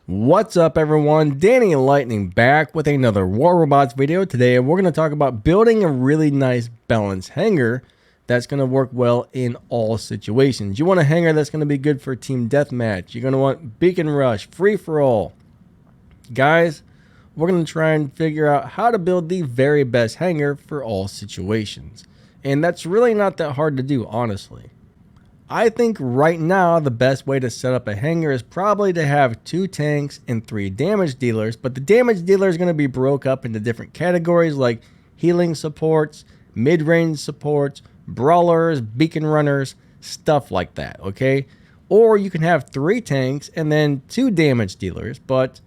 What's up everyone, Danny Lightning back with another War Robots video. Today we're going to talk about building a really nice balanced hangar that's going to work well in all situations. You want a hangar that's going to be good for team deathmatch. You're going to want beacon rush, free for all. Guys, we're going to try and figure out how to build the very best hangar for all situations. And that's really not that hard to do, honestly. I think right now the best way to set up a hangar is probably to have 2 tanks and 3 damage dealers, but the damage dealer is going to be broke up into different categories like healing supports, mid-range supports, brawlers, beacon runners, stuff like that, okay? Or you can have 3 tanks and then 2 damage dealers, but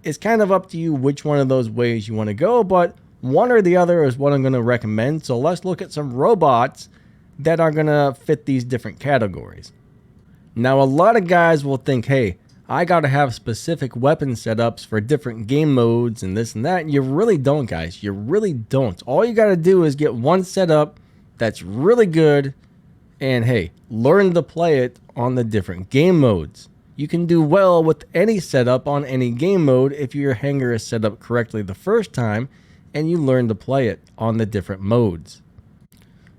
it's kind of up to you which one of those ways you want to go, but one or the other is what I'm going to recommend. So let's look at some robots that are going to fit these different categories. Now, a lot of guys will think, hey, I got to have specific weapon setups for different game modes and this and that. And you really don't, guys. You really don't. All you got to do is get one setup that's really good and, hey, learn to play it on the different game modes. You can do well with any setup on any game mode if your hangar is set up correctly the first time and you learn to play it on the different modes.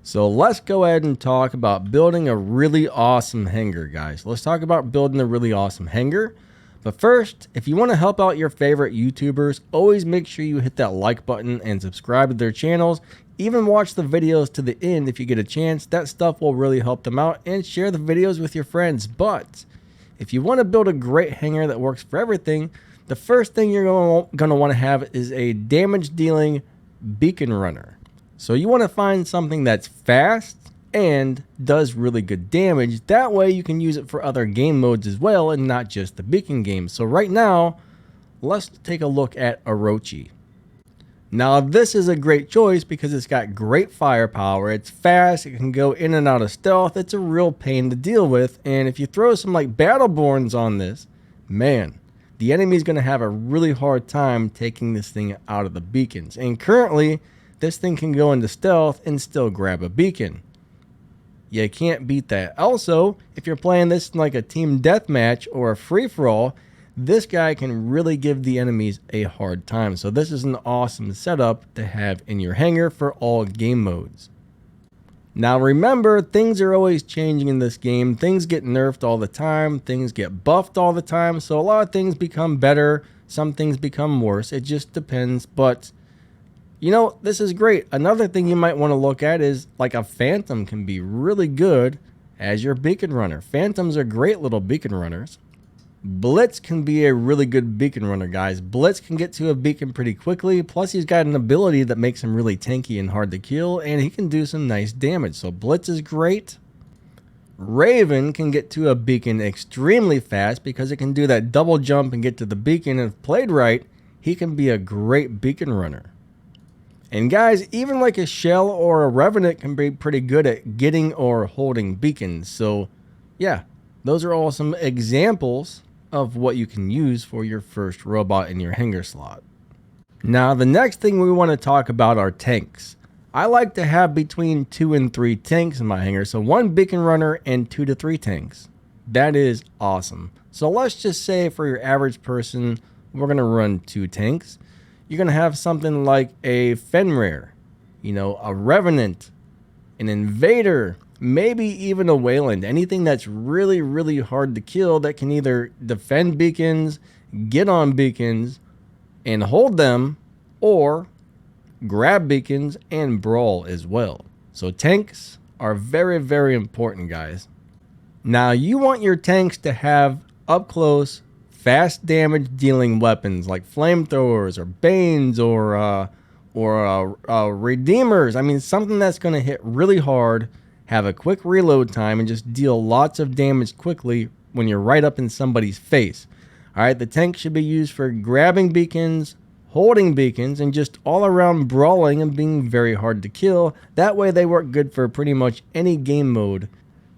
So let's go ahead and talk about building a really awesome hangar, guys. Let's talk about building a really awesome hangar. But first, if you want to help out your favorite YouTubers, always make sure you hit that like button and subscribe to their channels. Even watch the videos to the end if you get a chance. That stuff will really help them out, and share the videos with your friends. But if you want to build a great hangar that works for everything, the first thing you're going to want to have is a damage dealing beacon runner. So you want to find something that's fast and does really good damage. That way you can use it for other game modes as well and not just the beacon game. So right now, let's take a look at Orochi. Now this is a great choice because it's got great firepower. It's fast. It can go in and out of stealth. It's a real pain to deal with. And if you throw some like Battleborns on this, man, the enemy is going to have a really hard time taking this thing out of the beacons. And currently, this thing can go into stealth and still grab a beacon. You can't beat that. Also, if you're playing this in like a team deathmatch or a free-for-all, this guy can really give the enemies a hard time. So this is an awesome setup to have in your hangar for all game modes. Now remember, things are always changing in this game. Things get nerfed all the time. Things get buffed all the time. So a lot of things become better. Some things become worse. It just depends. But you know, this is great. Another thing you might want to look at is like a Phantom can be really good as your beacon runner. Phantoms are great little beacon runners. Blitz can be a really good beacon runner, guys. Blitz can get to a beacon pretty quickly. Plus, he's got an ability that makes him really tanky and hard to kill, and he can do some nice damage. So Blitz is great. Raven can get to a beacon extremely fast because it can do that double jump and get to the beacon. And if played right, he can be a great beacon runner. And guys, even like a Shell or a Revenant can be pretty good at getting or holding beacons. So yeah, those are all some examples of what you can use for your first robot in your hangar slot. Now the next thing we want to talk about are tanks. I like to have between 2 and 3 tanks in my hangar. So 1 beacon runner and 2 to 3 tanks. That is awesome. So let's just say for your average person, we're going to run 2 tanks. You're going to have something like a Fenrir, you know, a Revenant, an Invader, maybe even a Wayland. Anything that's really, really hard to kill that can either defend beacons, get on beacons, and hold them, or grab beacons and brawl as well. So tanks are very, very important, guys. Now, you want your tanks to have up close, fast damage dealing weapons like flamethrowers or banes or redeemers. I mean, something that's going to hit really hard, have a quick reload time, and just deal lots of damage quickly when you're right up in somebody's face. All right, the tank should be used for grabbing beacons, holding beacons, and just all around brawling and being very hard to kill. That way they work good for pretty much any game mode.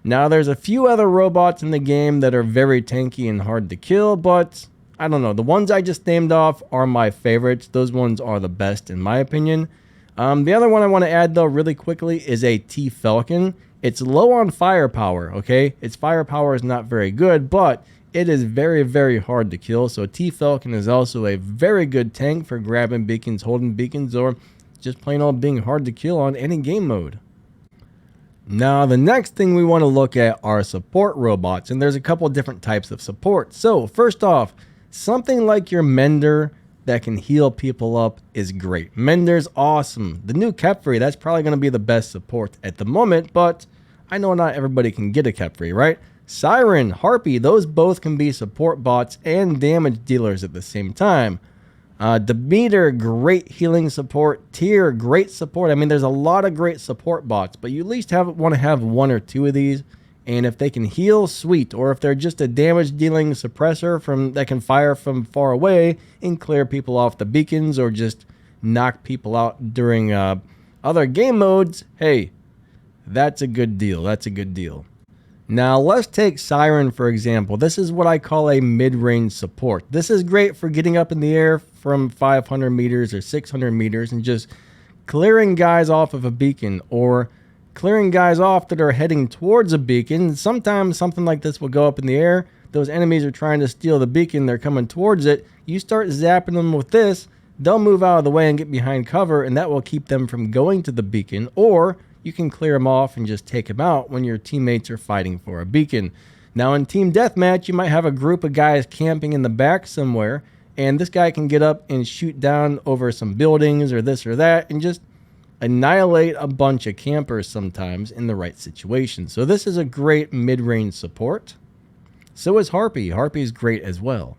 Now, there's a few other robots in the game that are very tanky and hard to kill, but I don't know. The ones I just named off are my favorites. Those ones are the best in my opinion. The other one I want to add though really quickly is a T-Falcon. It's low on firepower, okay? Its firepower is not very good, but it is very, very hard to kill. So T-Falcon is also a very good tank for grabbing beacons, holding beacons, or just plain old being hard to kill on any game mode. Now, the next thing we want to look at are support robots, and there's a couple different types of support. So first off, something like your Mender that can heal people up is great. Mender's awesome. The new Kepri, that's probably going to be the best support at the moment, but I know not everybody can get a Kepri, right? Siren, Harpy, those both can be support bots and damage dealers at the same time. Demeter, great healing support. Tyr, great support. I mean, there's a lot of great support bots, but you at least want to have one or two of these. And if they can heal, sweet. Or if they're just a damage dealing suppressor that can fire from far away and clear people off the beacons, or just knock people out during other game modes, hey, that's a good deal. That's a good deal. Now, let's take Siren, for example. This is what I call a mid-range support. This is great for getting up in the air from 500 meters or 600 meters and just clearing guys off of a beacon, or clearing guys off that are heading towards a beacon. Sometimes something like this will go up in the air. Those enemies are trying to steal the beacon. They're coming towards it. You start zapping them with this. They'll move out of the way and get behind cover, and that will keep them from going to the beacon. Or you can clear them off and just take them out when your teammates are fighting for a beacon. Now, in Team Deathmatch, you might have a group of guys camping in the back somewhere, and this guy can get up and shoot down over some buildings or this or that and just annihilate a bunch of campers sometimes in the right situation. So this is a great mid-range support. So is Harpy. Harpy's great as well.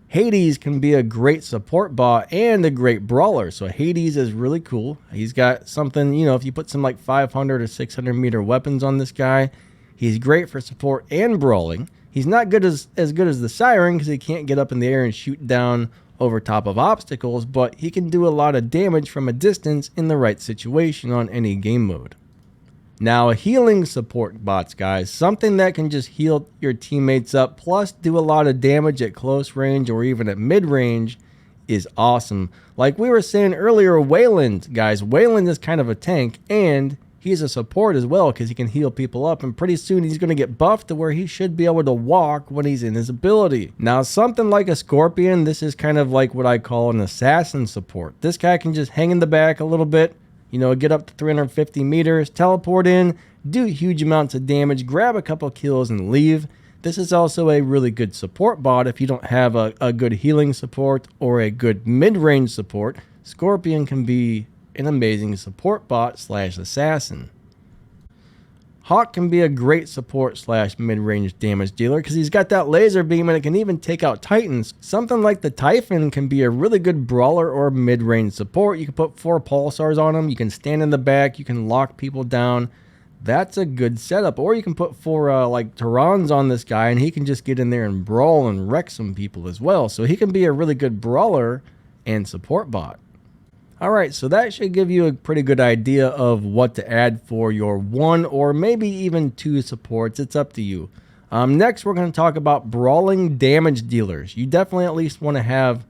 Hades can be a great support bot and a great brawler. So Hades is really cool. He's got something, if you put some like 500 or 600 meter weapons on this guy, he's great for support and brawling. He's not as good as the Siren because he can't get up in the air and shoot down over top of obstacles, but he can do a lot of damage from a distance in the right situation on any game mode. Now, healing support bots, guys, something that can just heal your teammates up plus do a lot of damage at close range or even at mid range is awesome. Like we were saying earlier, Wayland, guys, Wayland is kind of a tank and he's a support as well because he can heal people up, and pretty soon he's going to get buffed to where he should be able to walk when he's in his ability. Now, something like a Scorpion, this is kind of like what I call an assassin support. This guy can just hang in the back a little bit, get up to 350 meters, teleport in, do huge amounts of damage, grab a couple kills, and leave. This is also a really good support bot if you don't have a good healing support or a good mid-range support. Scorpion can be an amazing support bot / assassin. Hawk can be a great support / mid-range damage dealer because he's got that laser beam and it can even take out Titans. Something like the Typhon can be a really good brawler or mid-range support. You can put 4 pulsars on him, you can stand in the back, you can lock people down. That's a good setup. Or you can put 4 like Tyrans on this guy and he can just get in there and brawl and wreck some people as well. So he can be a really good brawler and support bot. Alright, so that should give you a pretty good idea of what to add for your 1 or maybe even 2 supports. It's up to you. Next, we're going to talk about brawling damage dealers. You definitely at least want to have,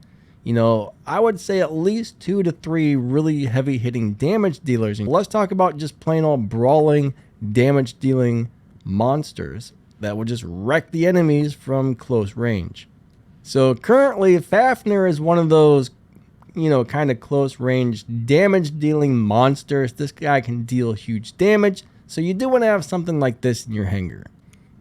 I would say at least 2 to 3 really heavy hitting damage dealers. And let's talk about just plain old brawling damage dealing monsters that will just wreck the enemies from close range. So currently, Fafnir is one of those kind of close range damage dealing monsters. This guy can deal huge damage, so you do want to have something like this in your hangar.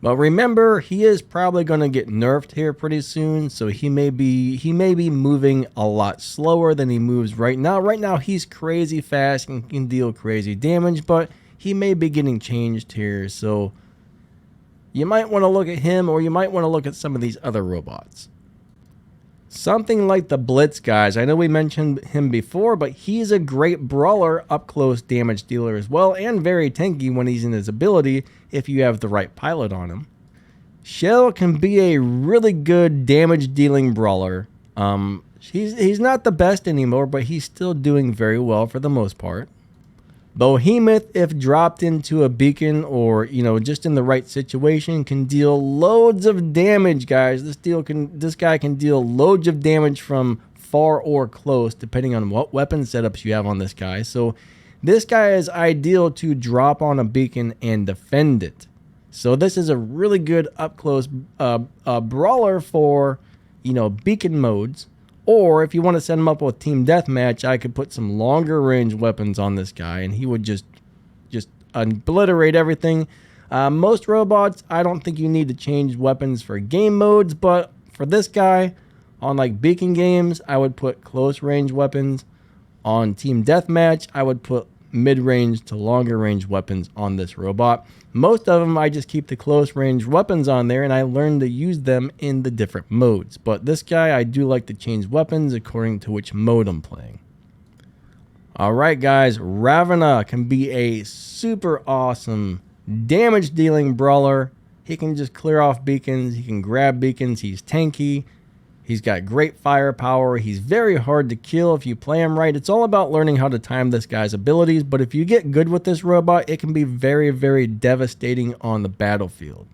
But remember, he is probably going to get nerfed here pretty soon, so he may be moving a lot slower than he moves right now. Right now he's crazy fast and can deal crazy damage, but he may be getting changed here, so you might want to look at him, or you might want to look at some of these other robots. Something like the Blitz, guys. I know we mentioned him before, but he's a great brawler, up close damage dealer as well, and very tanky when he's in his ability if you have the right pilot on him. Shell can be a really good damage dealing brawler. He's not the best anymore, but he's still doing very well for the most part. Behemoth, if dropped into a beacon or, just in the right situation, can deal loads of damage, guys. This guy can deal loads of damage from far or close, depending on what weapon setups you have on this guy. So this guy is ideal to drop on a beacon and defend it. So this is a really good up close brawler for, you know, beacon modes. Or if you want to set him up with team deathmatch, I could put some longer range weapons on this guy, and he would just obliterate everything. Most robots, I don't think you need to change weapons for game modes, but for this guy, on like beacon games, I would put close range weapons. On team deathmatch, I would put mid-range to longer range weapons on this robot. Most of them, I just keep the close range weapons on there, and I learned to use them in the different modes. But this guy, I do like to change weapons according to which mode I'm playing. Alright guys, Ravana can be a super awesome damage dealing brawler. He can just clear off beacons, he can grab beacons, he's tanky. He's got great firepower. He's very hard to kill if you play him right. It's all about learning how to time this guy's abilities, but if you get good with this robot, it can be very, very devastating on the battlefield.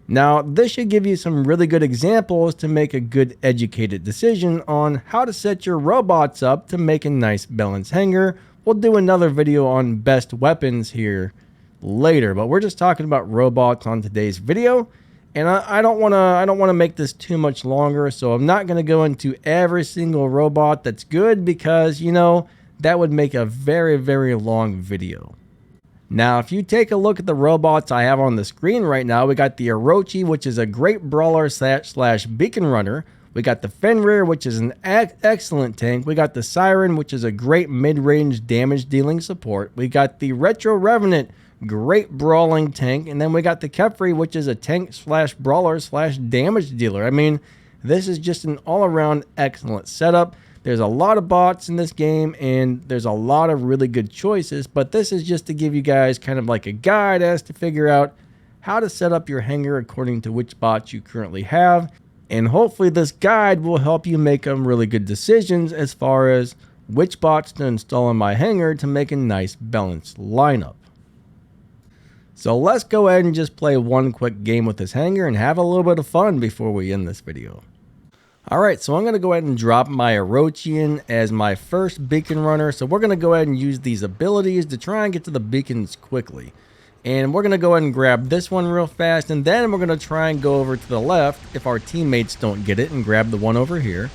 Now, this should give you some really good examples to make a good educated decision on how to set your robots up to make a nice balanced hangar. We'll do another video on best weapons here later, but we're just talking about robots on today's video. And I don't want to make this too much longer, so I'm not going to go into every single robot that's good because, you know, that would make a very, very long video. Now, if you take a look at the robots I have on the screen right now, we got the Orochi, which is a great brawler slash beacon runner. We got the Fenrir, which is an excellent tank. We got the Siren, which is a great mid-range damage dealing support. We got the Retro Revenant, great brawling tank, and then we got the Kefri, which is a tank slash brawler slash damage dealer. I mean, this is just an all-around excellent setup. There's a lot of bots in this game, and there's a lot of really good choices, but this is just to give you guys kind of like a guide as to figure out how to set up your hangar according to which bots you currently have, and hopefully this guide will help you make some really good decisions as far as which bots to install in my hangar to make a nice balanced lineup. So let's go ahead and just play one quick game with this hangar and have a little bit of fun before we end this video. Alright, so I'm going to go ahead and drop my Orochi in as my first beacon runner. So we're going to go ahead and use these abilities to try and get to the beacons quickly. And we're going to go ahead and grab this one real fast, and then we're going to try and go over to the left if our teammates don't get it and grab the one over here.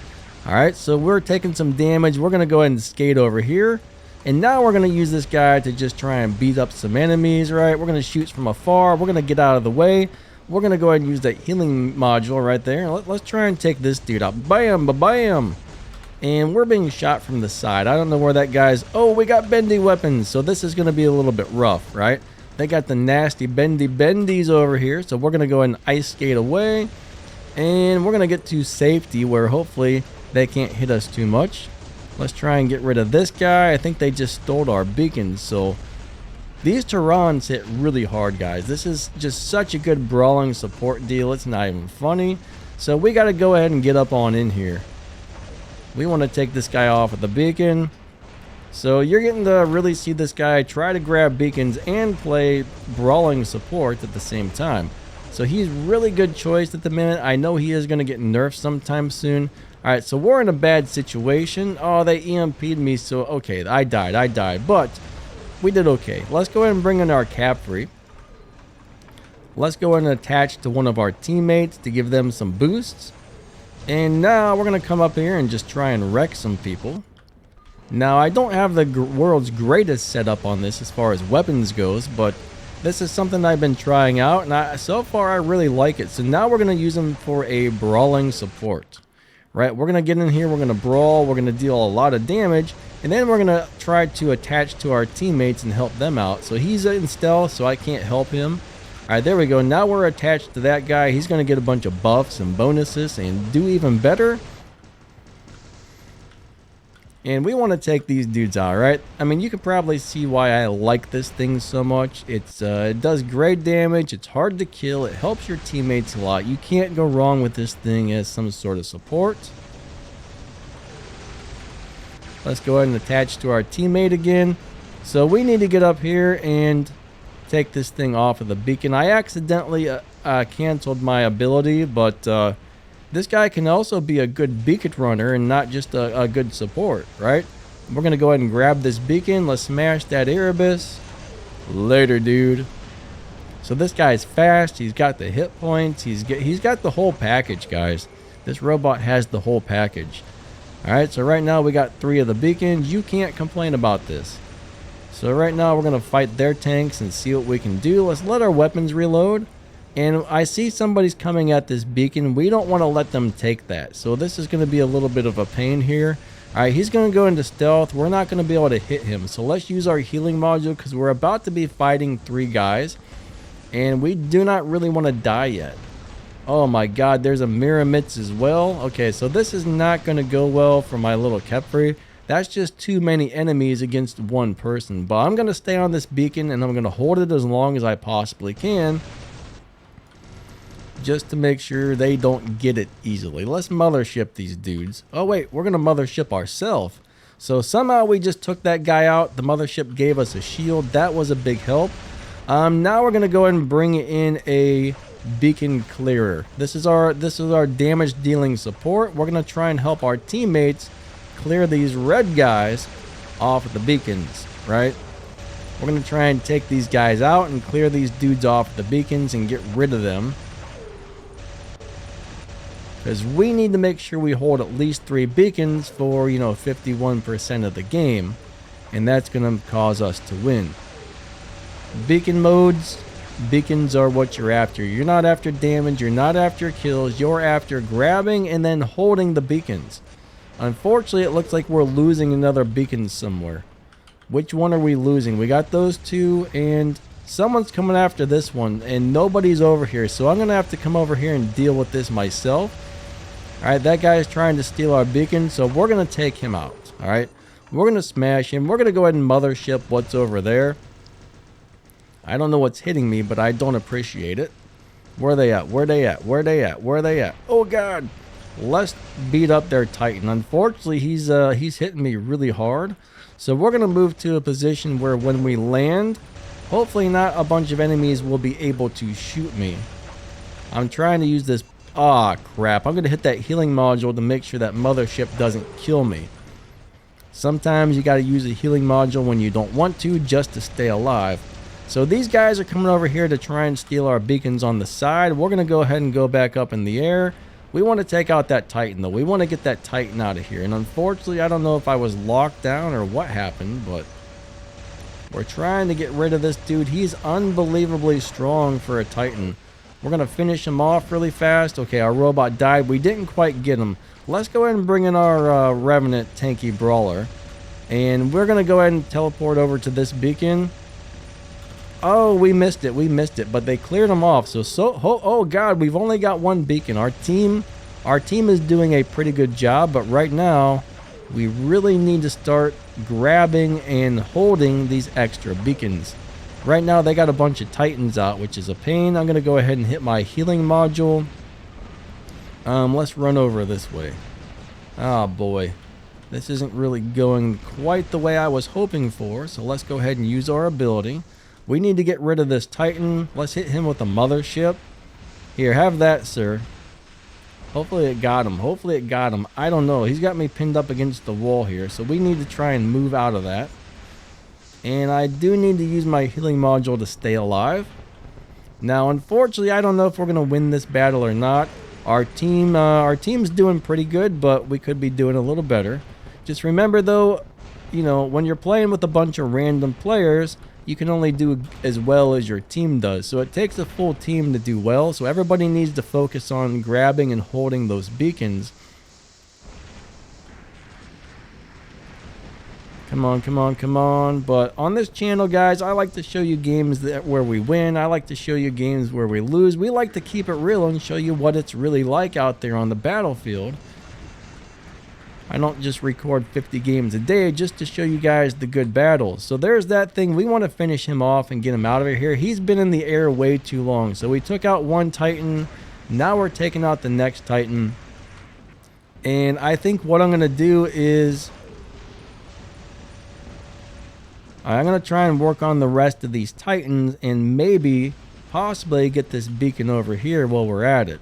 Alright, so we're taking some damage. We're going to go ahead and skate over here. And now we're going to use this guy to just try and beat up some enemies, right? We're going to shoot from afar. We're going to get out of the way. We're going to go ahead and use that healing module right there. Let's try and take this dude out. Bam, ba-bam. And we're being shot from the side. I don't know where that guy's... Oh, we got bendy weapons. So this is going to be a little bit rough, right? They got the nasty bendies over here. So we're going to go ahead and ice skate away. And we're going to get to safety where hopefully they can't hit us too much. Let's try and get rid of this guy. I think they just stole our beacons. So these Terrans hit really hard, guys. This is just such a good brawling support deal. It's not even funny. So we got to go ahead and get up on in here. We want to take this guy off with the beacon. So you're getting to really see this guy try to grab beacons and play brawling support at the same time. So he's really good choice at the minute. I know he is going to get nerfed sometime soon. Alright, so we're in a bad situation. Oh, they EMP'd me, so okay, I died, but we did okay. Let's go ahead and bring in our Capri. Let's go ahead and attach to one of our teammates to give them some boosts. And now we're going to come up here and just try and wreck some people. Now, I don't have the world's greatest setup on this as far as weapons goes, but this is something I've been trying out, and so far I really like it. So now we're going to use them for a brawling support. Right, we're going to get in here, we're going to brawl, we're going to deal a lot of damage, and then we're going to try to attach to our teammates and help them out. So he's in stealth, so I can't help him. Alright, there we go. Now we're attached to that guy. He's going to get a bunch of buffs and bonuses and do even better. And we want to take these dudes out, right? I mean, you can probably see why I like this thing so much. It does great damage. It's hard to kill. It helps your teammates a lot. You can't go wrong with this thing as some sort of support. Let's go ahead and attach to our teammate again. So we need to get up here and take this thing off of the beacon. I accidentally canceled my ability, but... this guy can also be a good beacon runner and not just a good support, right? We're going to go ahead and grab this beacon. Let's smash that Erebus. Later, dude. So this guy's fast. He's got the hit points. He's got the whole package, guys. This robot has the whole package. All right, so right now we got 3 of the beacons. You can't complain about this. So right now we're going to fight their tanks and see what we can do. Let's let our weapons reload. And I see somebody's coming at this beacon. We don't want to let them take that. So this is going to be a little bit of a pain here. All right, he's going to go into stealth. We're not going to be able to hit him. So let's use our healing module because we're about to be fighting 3 guys. And we do not really want to die yet. Oh my god, there's a Miramitz as well. Okay, so this is not going to go well for my little Kepri. That's just too many enemies against one person. But I'm going to stay on this beacon and I'm going to hold it as long as I possibly can. Just to make sure they don't get it easily. Let's mothership these dudes. Oh wait, we're going to mothership ourselves. So somehow we just took that guy out. The mothership gave us a shield. That was a big help. Now we're going to go ahead and bring in a beacon clearer. This is our damage dealing support. We're going to try and help our teammates clear these red guys off of the beacons, right? We're going to try and take these guys out and clear these dudes off the beacons and get rid of them. Because we need to make sure we hold at least 3 beacons for, 51% of the game. And that's going to cause us to win. Beacon modes. Beacons are what you're after. You're not after damage. You're not after kills. You're after grabbing and then holding the beacons. Unfortunately, it looks like we're losing another beacon somewhere. Which one are we losing? We got those 2 and someone's coming after this one and nobody's over here. So I'm going to have to come over here and deal with this myself. Alright, that guy is trying to steal our beacon, so we're going to take him out. Alright, we're going to smash him. We're going to go ahead and mothership what's over there. I don't know what's hitting me, but I don't appreciate it. Where are they at? Where are they at? Where are they at? Where are they at? Oh god! Let's beat up their Titan. Unfortunately, he's hitting me really hard. So we're going to move to a position where when we land, hopefully not a bunch of enemies will be able to shoot me. I'm trying to use this. Ah, crap. I'm going to hit that healing module to make sure that mothership doesn't kill me. Sometimes you got to use a healing module when you don't want to, just to stay alive. So these guys are coming over here to try and steal our beacons on the side. We're going to go ahead and go back up in the air. We want to take out that Titan, though. We want to get that Titan out of here. And unfortunately, I don't know if I was locked down or what happened, but we're trying to get rid of this dude. He's unbelievably strong for a Titan. We're going to finish him off really fast. Okay, our robot died. We didn't quite get him. Let's go ahead and bring in our Revenant tanky brawler. And we're going to go ahead and teleport over to this beacon. Oh, we missed it. We missed it. But they cleared them off. Oh god, we've only got 1 beacon. Our team is doing a pretty good job. But right now, we really need to start grabbing and holding these extra beacons. Right now, they got a bunch of Titans out, which is a pain. I'm going to go ahead and hit my healing module. Let's run over this way. Oh, boy. This isn't really going quite the way I was hoping for. So let's go ahead and use our ability. We need to get rid of this Titan. Let's hit him with a mothership. Here, have that, sir. Hopefully it got him. Hopefully it got him. I don't know. He's got me pinned up against the wall here. So we need to try and move out of that. And I do need to use my healing module to stay alive. Now, unfortunately, I don't know if we're going to win this battle or not. Our team's doing pretty good, but we could be doing a little better. Just remember, though, when you're playing with a bunch of random players, you can only do as well as your team does. So it takes a full team to do well. So everybody needs to focus on grabbing and holding those beacons. Come on, come on, come on. But on this channel, guys, I like to show you games where we win. I like to show you games where we lose. We like to keep it real and show you what it's really like out there on the battlefield. I don't just record 50 games a day just to show you guys the good battles. So there's that thing. We want to finish him off and get him out of here. He's been in the air way too long. So we took out 1 Titan. Now we're taking out the next Titan. And I think what I'm going to do is I'm going to try and work on the rest of these Titans and maybe, possibly get this beacon over here while we're at it.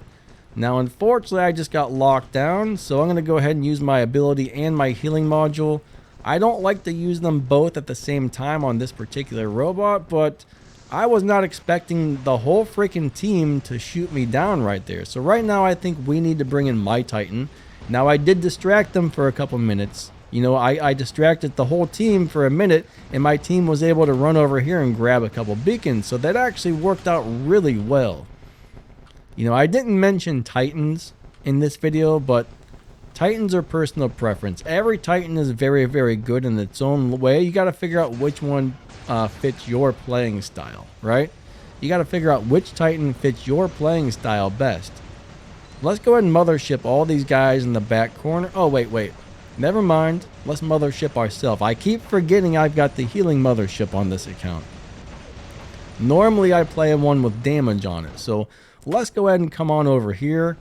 Now, unfortunately, I just got locked down, so I'm going to go ahead and use my ability and my healing module. I don't like to use them both at the same time on this particular robot, but I was not expecting the whole freaking team to shoot me down right there. So right now I think we need to bring in my Titan. Now I did distract them for a couple minutes. You know, I distracted the whole team for a minute, and my team was able to run over here and grab a couple beacons. So that actually worked out really well. You know, I didn't mention Titans in this video, but Titans are personal preference. Every Titan is very, very good in its own way. You got to figure out which one fits your playing style, right? You got to figure out which Titan fits your playing style best. Let's go ahead and mothership all these guys in the back corner. Oh, wait. Never mind. Let's mothership ourselves. I keep forgetting I've got the healing mothership on this account. Normally, I play one with damage on it. So let's go ahead and come on over here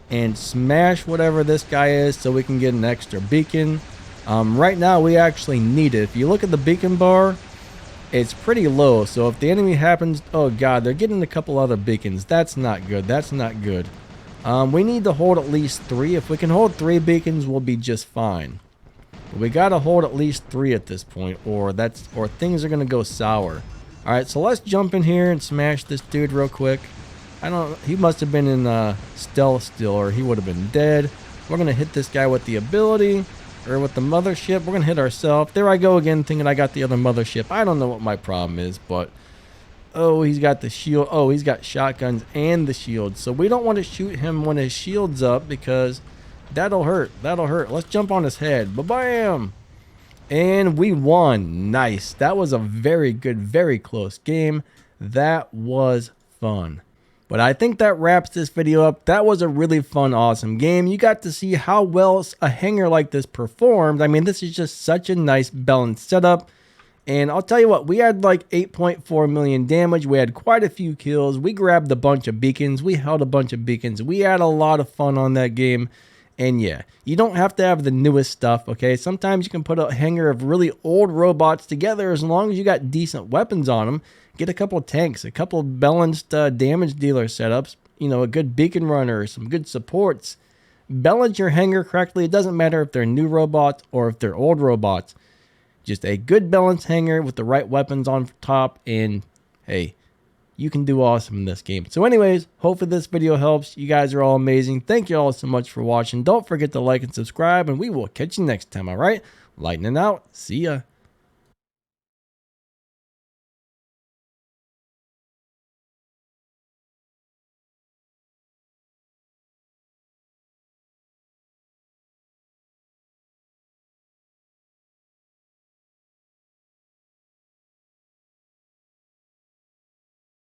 and smash whatever this guy is so we can get an extra beacon. Right now, we actually need it. If you look at the beacon bar, it's pretty low. So if the enemy happens... Oh, God, they're getting a couple other beacons. That's not good. That's not good. We need to hold at least 3. If we can hold 3 beacons, we'll be just fine. But we got to hold at least 3 at this point, or things are going to go sour. All right, so let's jump in here and smash this dude real quick. He must have been in stealth still, or he would have been dead. We're going to hit this guy with the ability, or with the mothership. We're going to hit ourselves. There I go again, thinking I got the other mothership. I don't know what my problem is, but... Oh, he's got the shield. Oh, he's got shotguns and the shield. So we don't want to shoot him when his shield's up, because that'll hurt. That'll hurt. Let's jump on his head. Ba-bam! And we won. Nice. That was a very good, very close game. That was fun. But I think that wraps this video up. That was a really fun, awesome game. You got to see how well a hangar like this performed. I mean, this is just such a nice balanced setup. And I'll tell you what, we had like 8.4 million damage. We had quite a few kills. We grabbed a bunch of beacons. We held a bunch of beacons. We had a lot of fun on that game. And yeah, you don't have to have the newest stuff, okay? Sometimes you can put a hangar of really old robots together as long as you got decent weapons on them. Get a couple tanks, a couple balanced damage dealer setups, you know, a good beacon runner, some good supports. Balance your hangar correctly. It doesn't matter if they're new robots or if they're old robots. Just a good balanced hangar with the right weapons on top, and hey, you can do awesome in this game. So anyways, hopefully this video helps. You guys are all amazing. Thank you all so much for watching. Don't forget to like and subscribe, and we will catch you next time, all right? Lightning out. See ya.